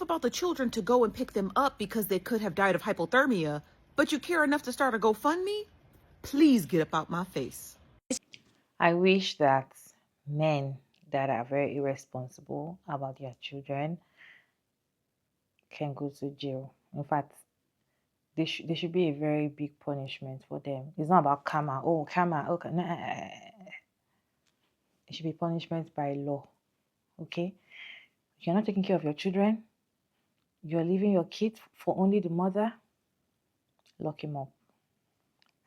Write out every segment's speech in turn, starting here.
about the children to go and pick them up because they could have died of hypothermia, but you care enough to start a GoFundMe? Please get up out my face. I wish that men that are very irresponsible about their children can go to jail. In fact, there should be a very big punishment for them. It's not about karma. Oh, karma. Okay, nah. It should be punishment by law. Okay? If you're not taking care of your children, you're leaving your kid for only the mother, lock him up.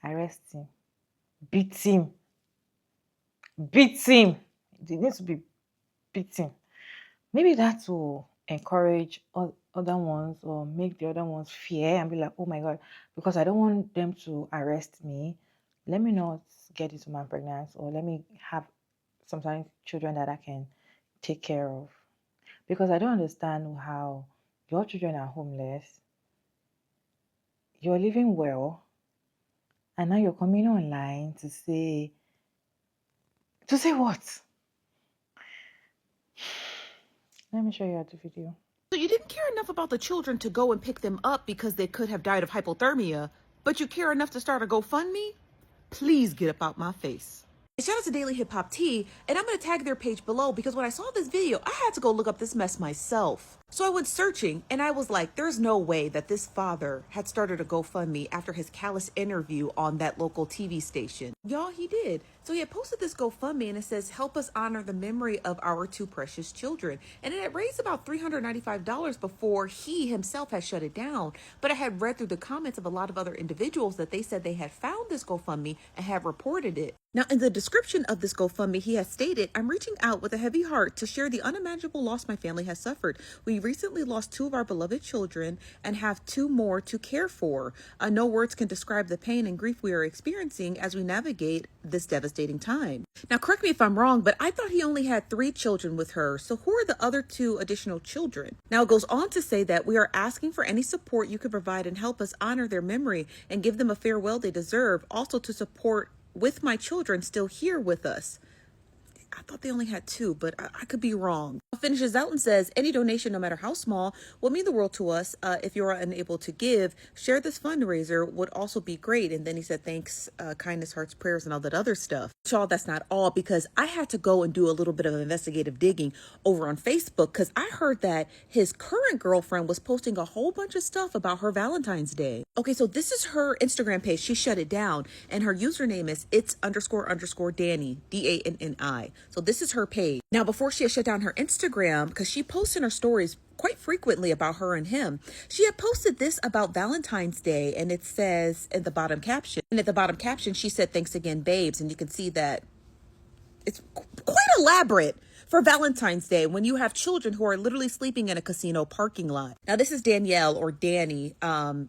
Arrest him. Beat him. Beat him. It needs to be beaten. Maybe that will encourage other ones or make the other ones fear and be like, oh my God, because I don't want them to arrest me. Let me not get into my pregnancy, or let me have sometimes children that I can take care of. Because I don't understand how your children are homeless, you're living well, and now you're coming online to say what? Let me show you the video. So you didn't care enough about the children to go and pick them up because they could have died of hypothermia, but you care enough to start a GoFundMe? Please get up out my face. Shout out to Daily Hip Hop Tea, and I'm going to tag their page below because when I saw this video, I had to go look up this mess myself. So I went searching and I was like, there's no way that this father had started a GoFundMe after his callous interview on that local TV station. Y'all, he did. So he had posted this GoFundMe and it says, help us honor the memory of our two precious children. And it had raised about $395 before he himself had shut it down. But I had read through the comments of a lot of other individuals that they said they had found this GoFundMe and had reported it. Now, in the description of this GoFundMe, he has stated, I'm reaching out with a heavy heart to share the unimaginable loss my family has suffered. We recently lost two of our beloved children and have two more to care for. No words can describe the pain and grief we are experiencing as we navigate this devastating time. Now, correct me if I'm wrong, but I thought he only had 3 children with her. So who are the other 2 additional children? Now, it goes on to say that we are asking for any support you could provide and help us honor their memory and give them a farewell they deserve. Also to support with my children still here with us. I thought they only had 2, but I could be wrong. Finishes out and says, any donation, no matter how small, will mean the world to us. If you are unable to give, share this fundraiser would also be great. And then he said, thanks, kindness, hearts, prayers, and all that other stuff. Y'all, that's not all, because I had to go and do a little bit of investigative digging over on Facebook because I heard that his current girlfriend was posting a whole bunch of stuff about her Valentine's Day. Okay, so this is her Instagram page. She shut it down, and her username is its__Danny, DANNI. So this is her page. Now, before she had shut down her Instagram, because she posts in her stories quite frequently about her and him, she had posted this about Valentine's Day, and it says in the bottom caption, she said, thanks again, babes. And you can see that it's quite elaborate for Valentine's Day when you have children who are literally sleeping in a casino parking lot. Now, this is Danielle, or Danny,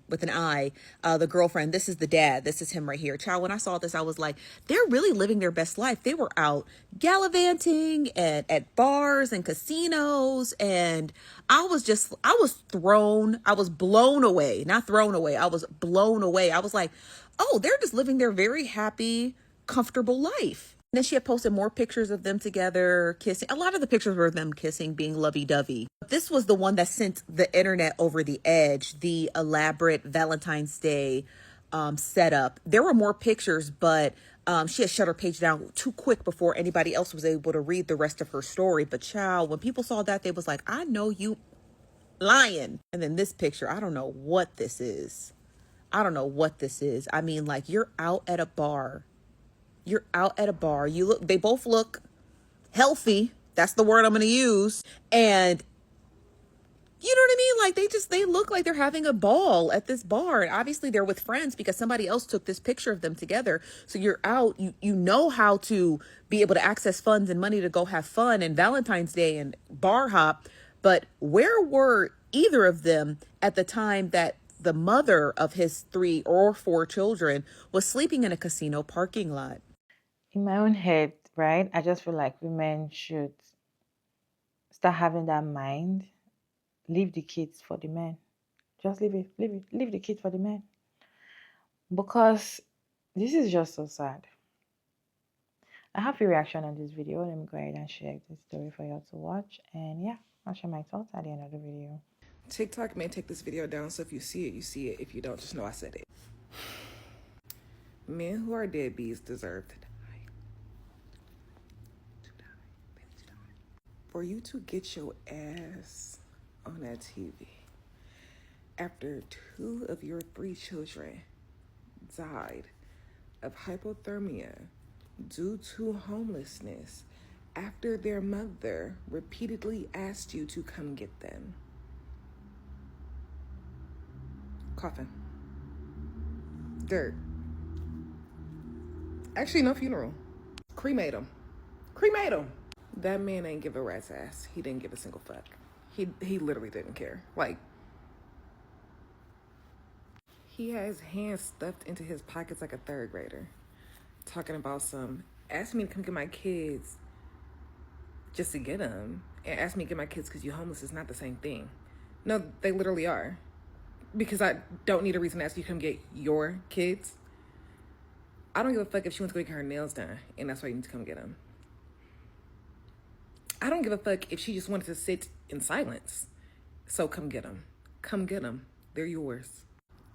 with an I, the girlfriend. This is the dad. This is him right here. Child, when I saw this, I was like, they're really living their best life. They were out gallivanting and at bars and casinos. And I was blown away. Not thrown away. I was blown away. I was like, oh, they're just living their very happy, comfortable life. And then she had posted more pictures of them together kissing. A lot of the pictures were of them kissing, being lovey-dovey. But this was the one that sent the internet over the edge, the elaborate Valentine's Day setup. There were more pictures, but she had shut her page down too quick before anybody else was able to read the rest of her story. But child, when people saw that, they was like, I know you lying. And then this picture, I don't know what this is. I mean, like, you're out at a bar. They both look healthy. That's the word I'm going to use. And you know what I mean? Like, they look like they're having a ball at this bar. And obviously they're with friends because somebody else took this picture of them together. So you're out, you know how to be able to access funds and money to go have fun and Valentine's Day and bar hop. But where were either of them at the time that the mother of his 3 or 4 children was sleeping in a casino parking lot? In my own head, right, I just feel like women should start having that mind. Leave the kids for the men. Just leave the kids for the men. Because this is just so sad. I have your reaction on this video. Let me go ahead and share this story for you all to watch. And yeah, I'll share my thoughts at the end of the video. TikTok may take this video down, so if you see it, you see it. If you don't, just know I said it. Men who are deadbeats deserve to die. For you to get your ass on that TV after 2 of your 3 children died of hypothermia due to homelessness after their mother repeatedly asked you to come get them. Coffin. Dirt. Actually, no funeral. Cremate him. Cremate him. That man ain't give a rat's ass. He didn't give a single fuck. He literally didn't care. Like, he had his hands stuffed into his pockets like a 3rd grader. Talking about ask me to come get my kids just to get them. And ask me to get my kids because you're homeless is not the same thing. No, they literally are. Because I don't need a reason to ask you to come get your kids. I don't give a fuck if she wants to go get her nails done and that's why you need to come get them. I don't give a fuck if she just wanted to sit in silence. So come get them. Come get them. They're yours.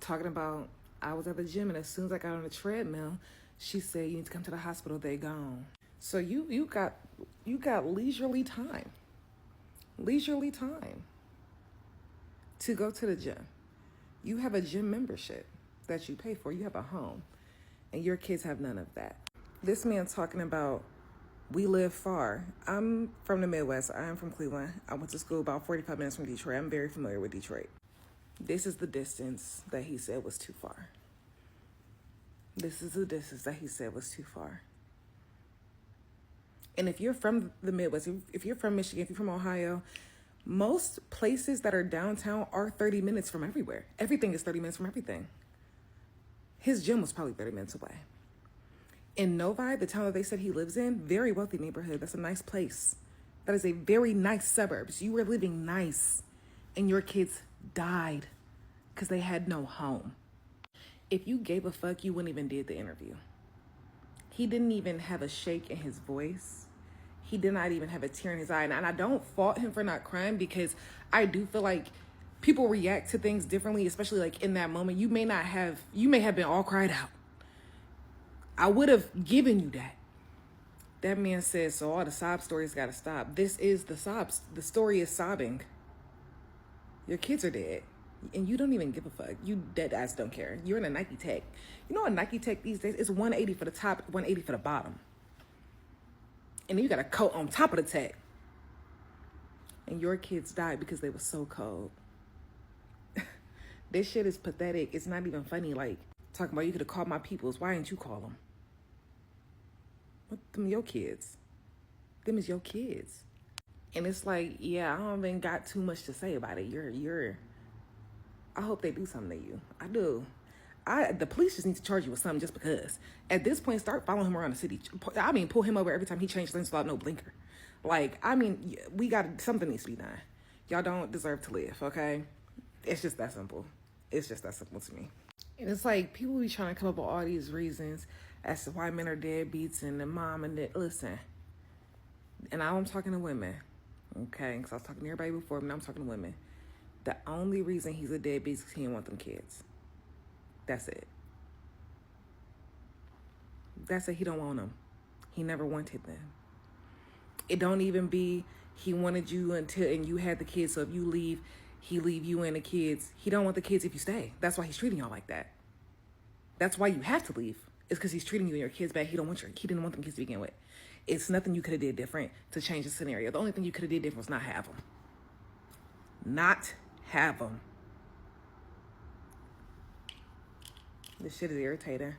Talking about, I was at the gym and as soon as I got on the treadmill, she said, you need to come to the hospital, they gone. So you got leisurely time. Leisurely time to go to the gym. You have a gym membership that you pay for. You have a home. And your kids have none of that. This man talking about, we live far. I'm from the Midwest. I am from Cleveland. I went to school about 45 minutes from Detroit. I'm very familiar with Detroit. This is the distance that he said was too far. This is the distance that he said was too far. And if you're from the Midwest, if you're from Michigan, if you're from Ohio, most places that are downtown are 30 minutes from everywhere. Everything is 30 minutes from everything. His gym was probably 30 minutes away. In Novi, the town that they said he lives in, very wealthy neighborhood. That's a nice place. That is a very nice suburbs. You were living nice and your kids died because they had no home. If you gave a fuck, you wouldn't even did the interview. He didn't even have a shake in his voice. He did not even have a tear in his eye. And I don't fault him for not crying because I do feel like people react to things differently, especially like in that moment. You may have been all cried out. I would have given you that. That man says, so all the sob stories got to stop. This is the sobs. The story is sobbing. Your kids are dead. And you don't even give a fuck. You dead ass don't care. You're in a Nike Tech. You know a Nike Tech these days is 180 for the top, 180 for the bottom. And then you got a coat on top of the tech. And your kids died because they were so cold. This shit is pathetic. It's not even funny. Like, talking about you could have called my peoples. Why didn't you call them? What, them your kids? Them is your kids. And it's like, yeah, I don't even got too much to say about it. I hope they do something to you. I do. The police just need to charge you with something just because. At this point, start following him around the city. I mean, pull him over every time he changed lanes without no blinker. Like, I mean, something needs to be done. Y'all don't deserve to live, okay? It's just that simple. It's just that simple to me. And it's like, people be trying to come up with all these reasons as to why men are deadbeats and the mom and the, listen. And now I'm talking to women, okay? Because I was talking to everybody before, but now I'm talking to women. The only reason he's a deadbeat is because he didn't want them kids. That's it. That's it. He don't want them. He never wanted them. It don't even be he wanted you and you had the kids, so if you leave, he leave you and the kids. He don't want the kids if you stay. That's why he's treating y'all like that. That's why you have to leave. It's because he's treating you and your kids bad. He didn't want them kids to begin with. It's nothing you could have did different to change the scenario. The only thing you could have did different was not have them. Not have them. This shit is irritating.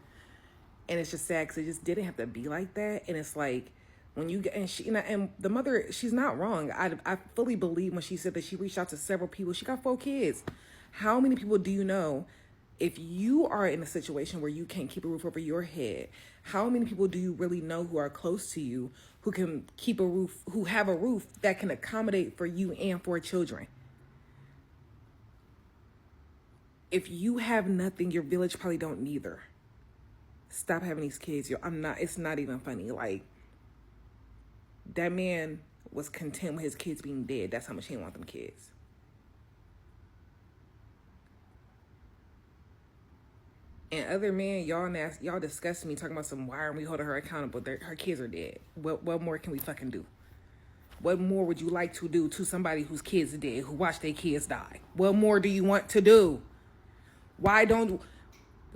And it's just sad because it just didn't have to be like that. And it's like, when you get, and the mother, she's not wrong. I fully believe when she said that she reached out to several people. She got 4 kids. How many people do you know, if you are in a situation where you can't keep a roof over your head, how many people do you really know who are close to you, who can keep a roof, who have a roof that can accommodate for you and for children? If you have nothing, your village probably don't neither. Stop having these kids. It's not even funny. Like, that man was content with his kids being dead. That's how much he didn't want them kids. And other men, y'all disgust me talking about some why aren't we holding her accountable? Her kids are dead. What more can we fucking do? What more would you like to do to somebody whose kids are dead, who watched their kids die? What more do you want to do? Why don't,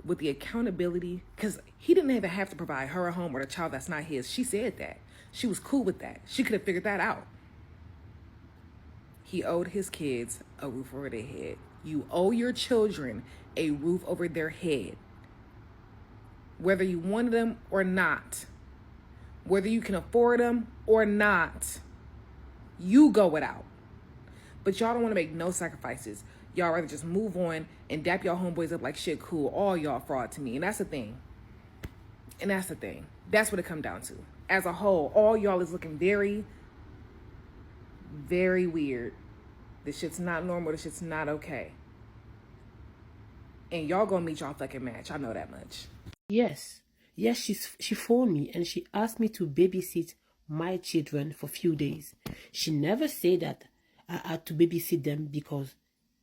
with the accountability, because he didn't even have to provide her a home or the child that's not his. She said that. She was cool with that. She could have figured that out. He owed his kids a roof over their head. You owe your children a roof over their head. Whether you wanted them or not, whether you can afford them or not, you go it out. But y'all don't want to make no sacrifices. Y'all rather just move on and dap y'all homeboys up like shit cool. All y'all fraud to me. And that's the thing. That's what it come down to. As a whole, all y'all is looking very, very weird. This shit's not normal. This shit's not okay. And y'all gonna meet y'all fucking match. I know that much. Yes, she phoned me and she asked me to babysit my children for a few days. She never said that I had to babysit them because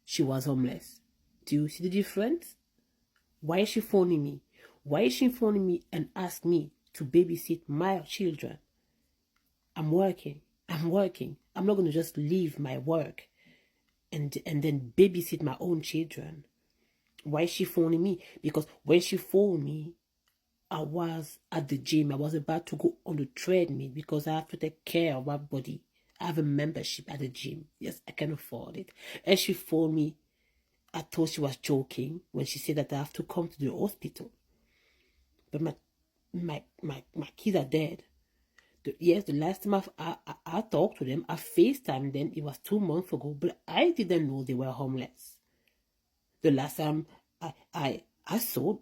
she was homeless. Do you see the difference? Why is she phoning me? Why is she phoning me and ask me to babysit my children? I'm working. I'm not going to just leave my work and then babysit my own children. Why is she phoning me? Because when she phoned me, I was at the gym. I was about to go on the treadmill because I have to take care of my body. I have a membership at the gym. Yes, I can afford it. And she phoned me. I thought she was joking when she said that I have to come to the hospital. But my kids are dead. The last time I talked to them, I FaceTimed them. It was 2 months ago, but I didn't know they were homeless. The last time I saw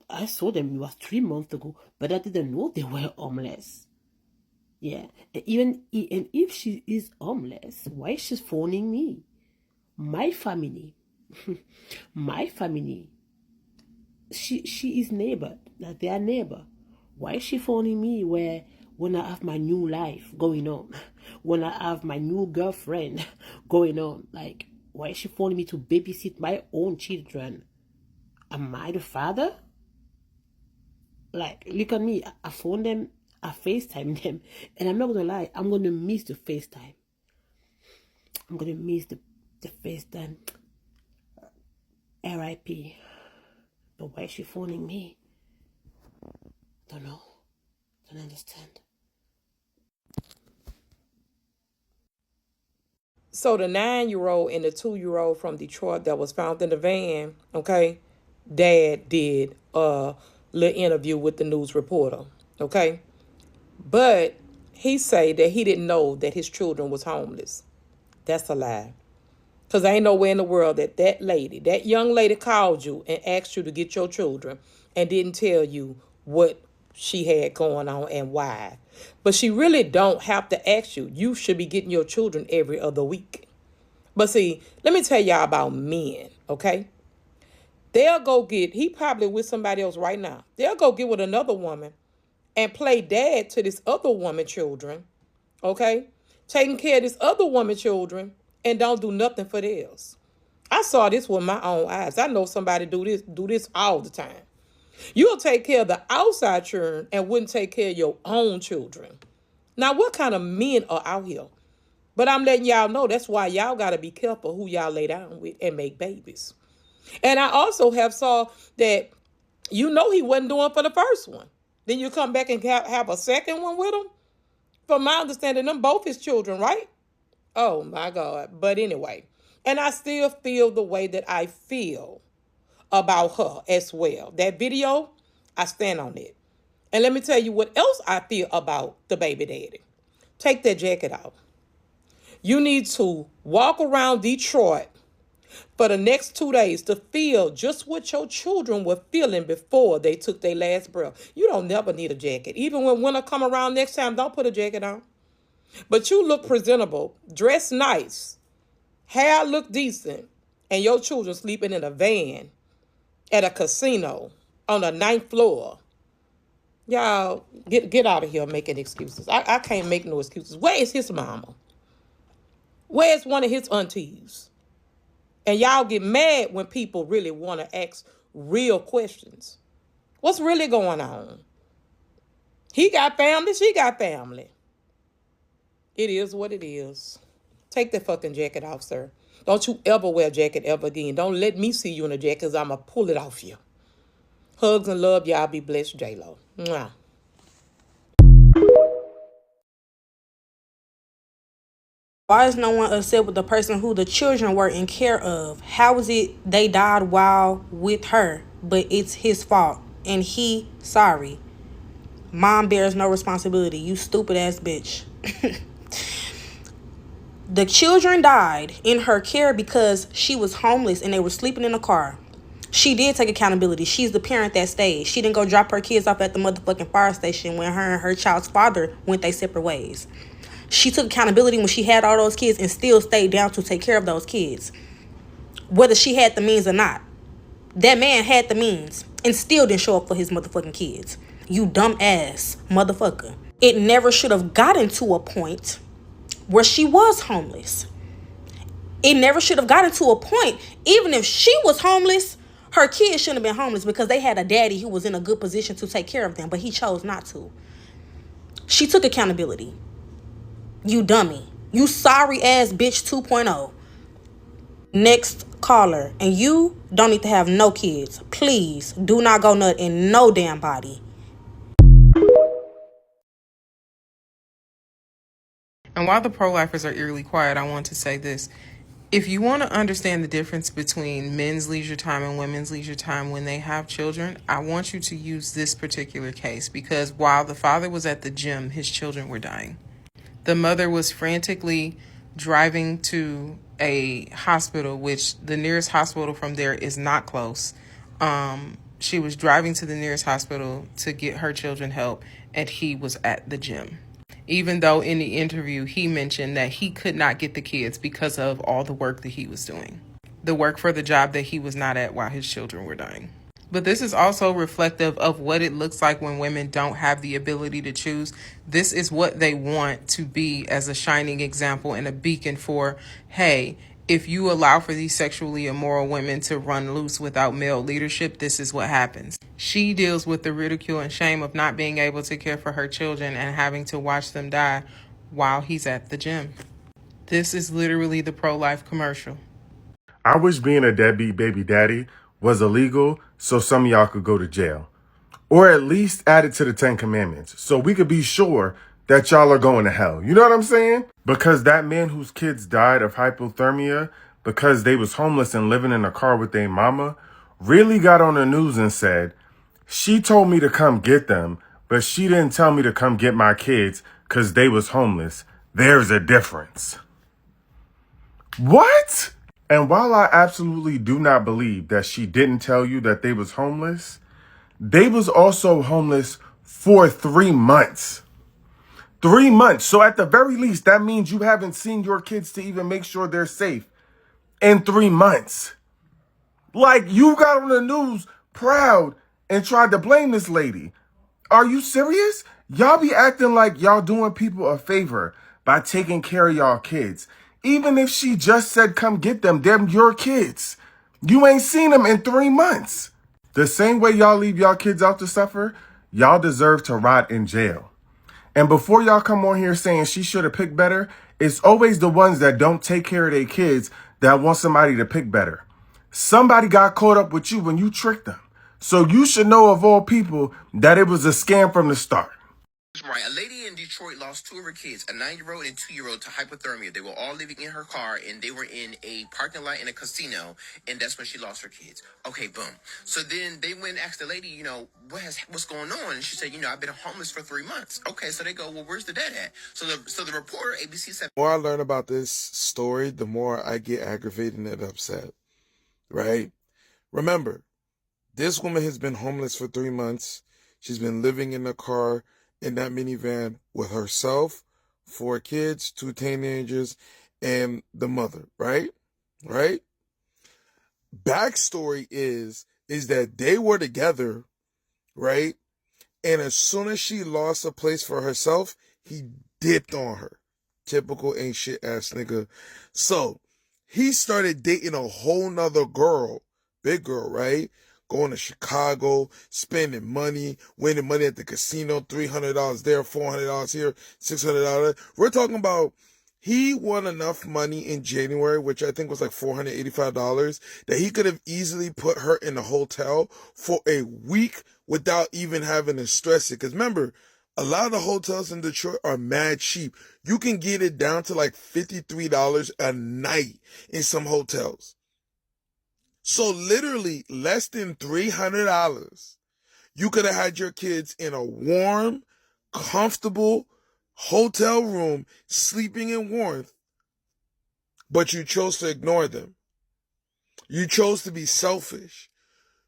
them, it was 3 months ago, but I didn't know they were homeless. Yeah, and if she is homeless, why is she phoning me? My family, my family. She is neighbor. That they are neighbor. Why is she phoning me when I have my new life going on, when I have my new girlfriend going on? Like, why is she phoning me to babysit my own children? Am I the father? Like, look at me. I phone them, I FaceTime them, and I'm not gonna lie, I'm gonna miss the FaceTime. I'm gonna miss the FaceTime. R.I.P. But why is she phoning me? Don't know. Don't understand. So the 9-year-old and the 2-year-old from Detroit that was found in the van, okay, Dad did a little interview with the news reporter, okay? But he say that he didn't know that his children was homeless. That's a lie. Because there ain't nowhere in the world that young lady called you and asked you to get your children and didn't tell you what she had going on and why. But she really don't have to ask you. You should be getting your children every other week. But see, let me tell y'all about men, okay? They'll go he probably with somebody else right now. They'll go get with another woman and play dad to this other woman children, okay? Taking care of this other woman children and don't do nothing for theirs. I saw this with my own eyes. I know somebody do this all the time. You'll take care of the outside children and wouldn't take care of your own children. Now, what kind of men are out here? But I'm letting y'all know that's why y'all got to be careful who y'all lay down with and make babies. And I also have saw that he wasn't doing for the first one. Then you come back and have a second one with him? From my understanding, them both his children, right? Oh, my God. But anyway, and I still feel the way that I feel about her as well. That video, I stand on it. And let me tell you what else I feel about the baby daddy. Take that jacket off. You need to walk around Detroit for the next 2 days to feel just what your children were feeling before they took their last breath. You don't never need a jacket. Even when winter come around next time, don't put a jacket on. But you look presentable, dress nice, hair look decent, and your children sleeping in a van at a casino on the 9th floor. Y'all, get out of here making excuses. I can't make no excuses. Where is his mama? Where's one of his aunties? And y'all get mad when people really want to ask real questions. What's really going on? He got family, she got family. It is what it is. Take that fucking jacket off, sir. Don't you ever wear a jacket ever again. Don't let me see you in a jacket because I'm going to pull it off you. Hugs and love. Y'all be blessed, J-Lo. Mwah. Why is no one upset with the person who the children were in care of? How is it they died while with her, but it's his fault and he sorry? Mom bears no responsibility. You stupid ass bitch. The children died in her care because she was homeless and they were sleeping in a car. She did take accountability. She's the parent that stayed. She didn't go drop her kids off at the motherfucking fire station when her and her child's father went their separate ways. She took accountability when she had all those kids and still stayed down to take care of those kids, whether she had the means or not. That man had the means and still didn't show up for his motherfucking kids. You dumb ass motherfucker. It never should have gotten to a point where she was homeless. It never should have gotten to a point, even if she was homeless, her kids shouldn't have been homeless because they had a daddy who was in a good position to take care of them, but he chose not to. She took accountability. You dummy. You sorry ass bitch 2.0. Next caller. And you don't need to have no kids. Please do not go nut in no damn body. And while the pro-lifers are eerily quiet, I want to say this. If you want to understand the difference between men's leisure time and women's leisure time when they have children, I want you to use this particular case because while the father was at the gym, his children were dying. The mother was frantically driving to a hospital, which the nearest hospital from there is not close. She was driving to the nearest hospital to get her children help, and he was at the gym. Even though in the interview he mentioned that he could not get the kids because of all the work that he was doing. The work for the job that he was not at while his children were dying. But this is also reflective of what it looks like when women don't have the ability to choose. This is what they want to be as a shining example and a beacon for, hey, if you allow for these sexually immoral women to run loose without male leadership, this is what happens. She deals with the ridicule and shame of not being able to care for her children and having to watch them die while he's at the gym. This is literally the pro-life commercial. I wish being a deadbeat baby daddy was illegal so some of y'all could go to jail. Or at least add it to the 10 Commandments so we could be sure that y'all are going to hell. You know what I'm saying? Because that man whose kids died of hypothermia because they was homeless and living in a car with their mama really got on the news and said, she told me to come get them, but she didn't tell me to come get my kids because they was homeless. There's a difference. What? And while I absolutely do not believe that she didn't tell you that they was homeless, they was also homeless for 3 months. 3 months. So at the very least, that means you haven't seen your kids to even make sure they're safe in 3 months. Like, you got on the news proud and tried to blame this lady. Are you serious? Y'all be acting like y'all doing people a favor by taking care of y'all kids. Even if she just said, come get them, they're your kids. You ain't seen them in 3 months. The same way y'all leave y'all kids out to suffer, y'all deserve to rot in jail. And before y'all come on here saying she should have picked better, it's always the ones that don't take care of their kids that want somebody to pick better. Somebody got caught up with you when you tricked them. So you should know of all people that it was a scam from the start. Right. A lady in Detroit lost 2 of her kids, a 9-year-old and 2-year-old, to hypothermia. They were all living in her car, and they were in a parking lot in a casino, and that's when she lost her kids. Okay, boom. So then they went and asked the lady, what's going on? And she said, I've been homeless for 3 months. Okay, so they go, well, where's the dad at? So the reporter, ABC said, The more I learn about this story, the more I get aggravated and upset, right? Remember, this woman has been homeless for 3 months. She's been living in a car in that minivan with herself, 4 kids, 2 teenagers, and the mother, right? Right? Backstory is that they were together, right? And as soon as she lost a place for herself, he dipped on her. Typical ain't shit ass nigga. So he started dating a whole nother girl, big girl, right? going to Chicago, spending money, winning money at the casino, $300 there, $400 here, $600. We're talking about he won enough money in January, which I think was like $485, that he could have easily put her in a hotel for a week without even having to stress it. Because remember, a lot of the hotels in Detroit are mad cheap. You can get it down to like $53 a night in some hotels. So literally less than $300, you could have had your kids in a warm, comfortable hotel room, sleeping in warmth, but you chose to ignore them. You chose to be selfish.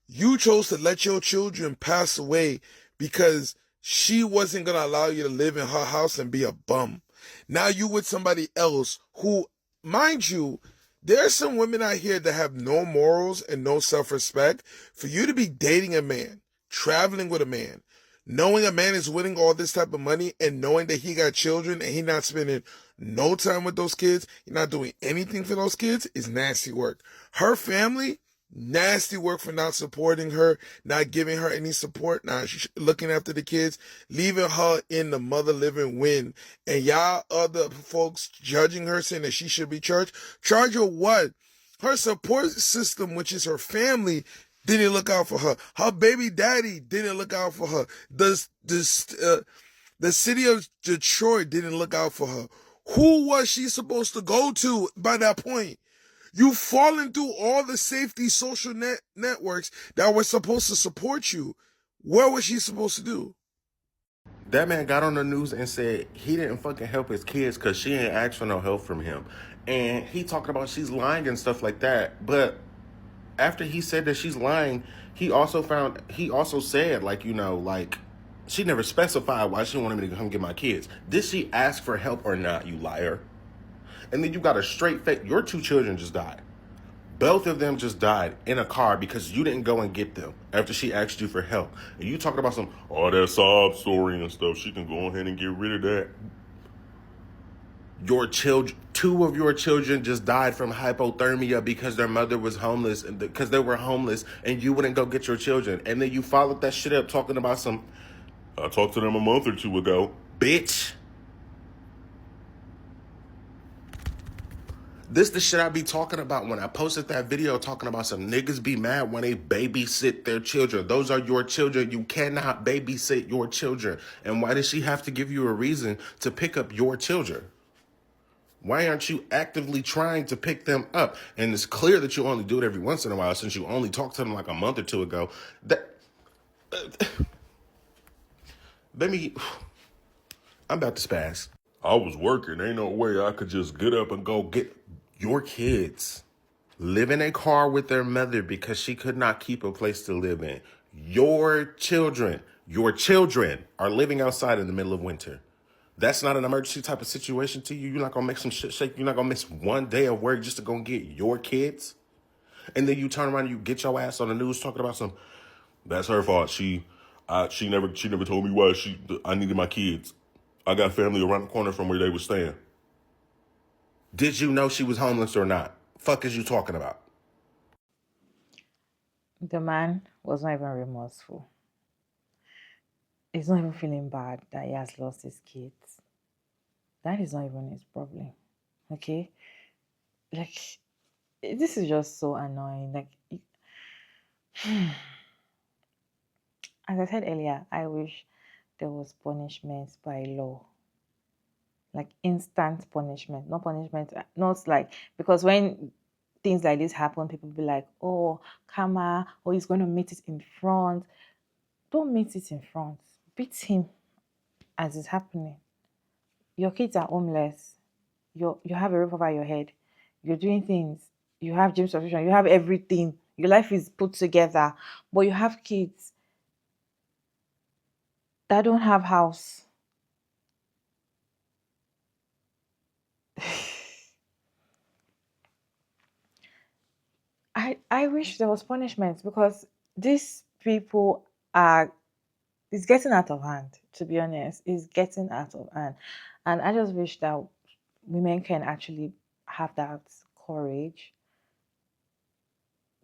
You chose to let your children pass away because she wasn't going to allow you to live in her house and be a bum. Now you with somebody else who, mind you, there's some women out here that have no morals and no self-respect. For you to be dating a man, traveling with a man, knowing a man is winning all this type of money and knowing that he got children and he not spending no time with those kids, he's not doing anything for those kids, is nasty work. Her family, nasty work for not supporting her, not giving her any support, not looking after the kids, leaving her in the mother living win. And y'all other folks judging her, saying that she should be charged. Charge her what? Her support system, which is her family, didn't look out for her. Her baby daddy didn't look out for her. The city of Detroit didn't look out for her. Who was she supposed to go to by that point? You've fallen through all the safety social networks that were supposed to support you. What was she supposed to do? That man got on the news and said he didn't fucking help his kids because she ain't asked for no help from him. And he talking about she's lying and stuff like that. But after he said that she's lying, he also said, like, you know, like, she never specified why she wanted me to come get my kids. Did she ask for help or not, you liar? And then you got a straight face. Your 2 children just died. Both of them just died in a car because you didn't go and get them after she asked you for help. And you talking about some, that sob story and stuff. She can go ahead and get rid of that. Your children, 2 of your children just died from hypothermia because their mother was homeless and because they were homeless, and you wouldn't go get your children. And then you followed that shit up talking about some, I talked to them a month or 2 ago. Bitch. This the shit I be talking about when I posted that video talking about some niggas be mad when they babysit their children. Those are your children. You cannot babysit your children. And why does she have to give you a reason to pick up your children? Why aren't you actively trying to pick them up? And it's clear that you only do it every once in a while since you only talked to them like a month or 2 ago. I'm about to spaz. I was working. Ain't no way I could just get up and go get your kids. Live in a car with their mother because she could not keep a place to live in. Your children are living outside in the middle of winter. That's not an emergency type of situation to you. You're not going to make some shit shake. You're not going to miss one day of work just to go get your kids. And then you turn around and you get your ass on the news talking about some, that's her fault. She never told me why I needed my kids. I got family around the corner from where they were staying. Did you know she was homeless or not? Fuck is you talking about? The man was not even remorseful. He's not even feeling bad that he has lost his kids. That is not even his problem. Okay? Like, this is just so annoying. Like, as I said earlier, I wish there was punishment by law. Like instant punishment. Not punishment, not like, because when things like this happen, people be like, oh, karma, oh, he's going to meet it in front. Don't meet it in front. Beat him as it's happening. Your kids are homeless. You have a roof over your head. You're doing things. You have gym subscription. You have everything. Your life is put together. But you have kids that don't have house. I wish there was punishment, because these people it's getting out of hand, to be honest. It's getting out of hand. And I just wish that women can actually have that courage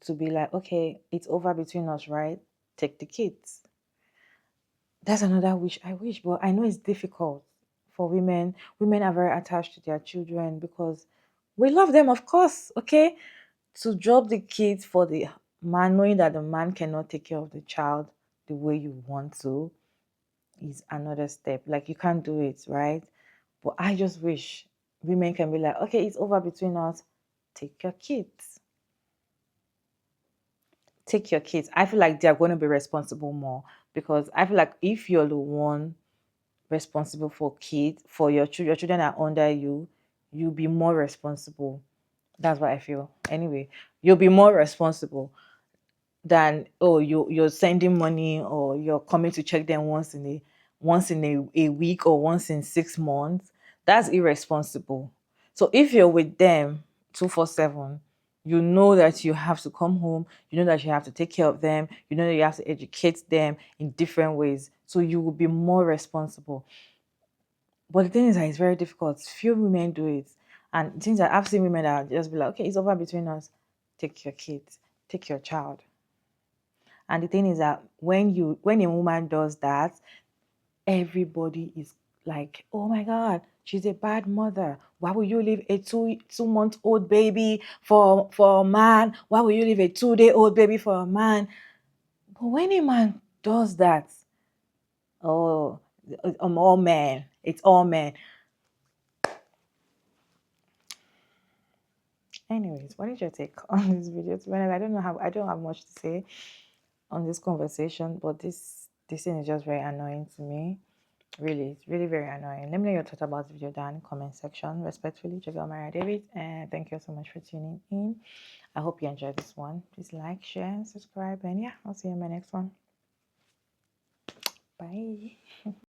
to be like, okay, it's over between us, right? Take the kids. That's another wish I wish, but I know it's difficult for women. Women are very attached to their children because we love them, of course, okay? To drop the kids for the man, knowing that the man cannot take care of the child the way you want to, is another step. Like, you can't do it, right? But I just wish women can be like, okay, it's over between us. Take your kids. Take your kids. I feel like they're going to be responsible more, because I feel like if you're the one responsible for kids, for your children are under you, you'll be more responsible. That's what I feel. Anyway, you'll be more responsible than, oh, you're sending money, or you're coming to check them once in a week, or once in 6 months. That's irresponsible. So if you're with them 247, you know that you have to come home, you know that you have to take care of them, you know that you have to educate them in different ways, so you will be more responsible. But the thing is that it's very difficult. Few women do it. And things that I've seen women that just be like, okay, it's over between us. Take your kids, take your child. And the thing is that when a woman does that, everybody is like, oh my God, she's a bad mother. Why would you leave a 2 month old baby for a man? Why would you leave a 2 day old baby for a man? But when a man does that, oh, all men. It's all men. Anyways, what is your take on this video? To be honest, I don't have much to say on this conversation, but this thing is just very annoying to me. Really, it's really very annoying. Let me know your thoughts about the video down in the comment section. Respectfully, Jagal Maria David, and thank you so much for tuning in. I hope you enjoyed this one. Please like, share, and subscribe, and yeah, I'll see you in my next one. Bye.